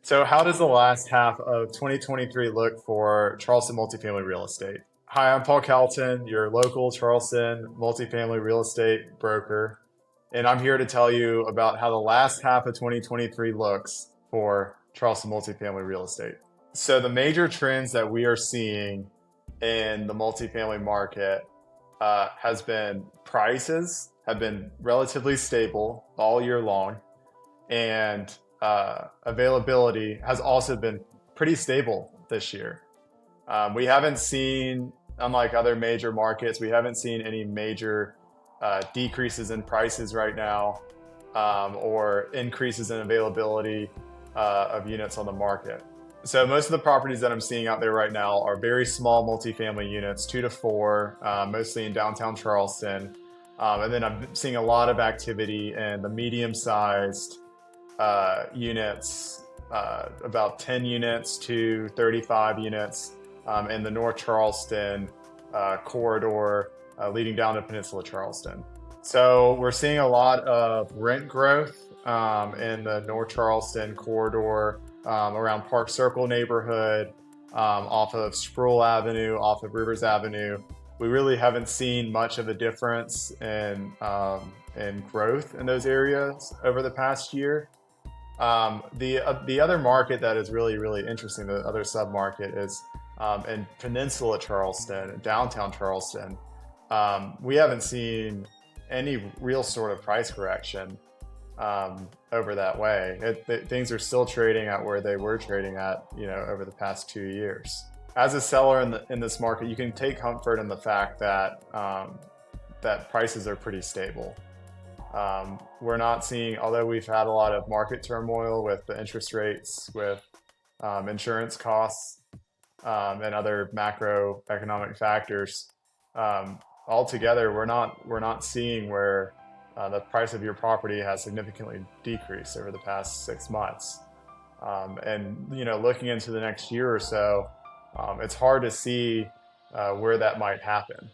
So, how does the last half of 2023 look for Charleston multifamily real estate? Hi, I'm Paul Kelton, your local Charleston multifamily real estate broker, and I'm here to tell you about how the last half of 2023 looks for Charleston multifamily real estate. So, the major trends that we are seeing in the multifamily market has been prices have been relatively stable all year long, and availability has also been pretty stable this year. We haven't seen, unlike other major markets, we haven't seen any major decreases in prices right now, or increases in availability of units on the market. So most of the properties that I'm seeing out there right now are very small multifamily units, 2 to 4, mostly in downtown Charleston. And then I'm seeing a lot of activity in the medium-sized units, about 10 units to 35 units in the North Charleston corridor leading down to Peninsula Charleston. So we're seeing a lot of rent growth in the North Charleston corridor around Park Circle neighborhood, off of Sproul Avenue, off of Rivers Avenue. We really haven't seen much of a difference in growth in those areas over the past year. The other market that is really interesting, the other sub-market is in Peninsula Charleston, downtown Charleston. We haven't seen any real sort of price correction over that way. Things are still trading at where they were trading at, over the past 2 years. As a seller in this market, you can take comfort in the fact that that prices are pretty stable. We're not seeing, although we've had a lot of market turmoil with the interest rates, with insurance costs, and other macroeconomic factors, altogether, we're not seeing where the price of your property has significantly decreased over the past 6 months. And looking into the next year or so, it's hard to see where that might happen.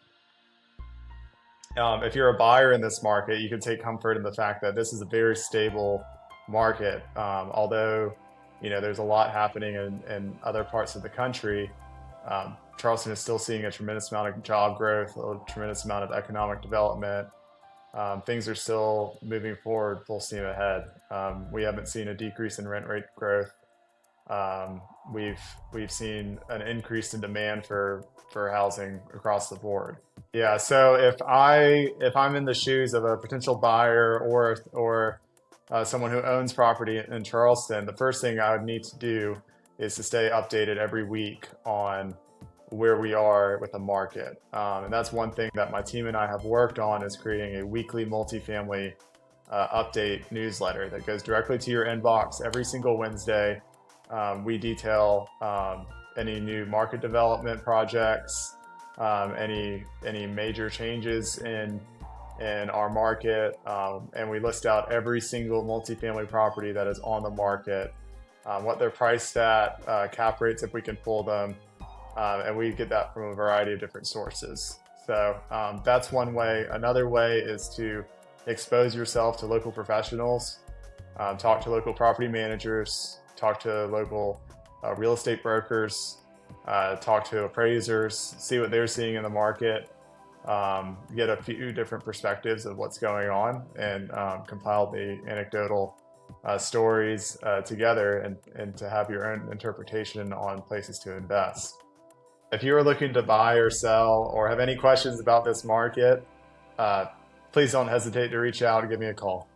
If you're a buyer in this market, you can take comfort in the fact that this is a very stable market. Although, there's a lot happening in other parts of the country, Charleston is still seeing a tremendous amount of job growth, a tremendous amount of economic development. Things are still moving forward full steam ahead. We haven't seen a decrease in rent rate growth. We've seen an increase in demand for housing across the board. Yeah, so if I'm in the shoes of a potential buyer or someone who owns property in Charleston, the first thing I would need to do is to stay updated every week on where we are with the market. And that's one thing that my team and I have worked on, is creating a weekly multifamily update newsletter that goes directly to your inbox every single Wednesday. We detail any new market development projects, any major changes in our market, and we list out every single multifamily property that is on the market, what they're priced at, cap rates if we can pull them, and we get that from a variety of different sources. So that's one way. Another way is to expose yourself to local professionals, talk to local property managers, talk to local real estate brokers, talk to appraisers, see what they're seeing in the market, get a few different perspectives of what's going on, and compile the anecdotal stories together and to have your own interpretation on places to invest. If you are looking to buy or sell or have any questions about this market, please don't hesitate to reach out and give me a call.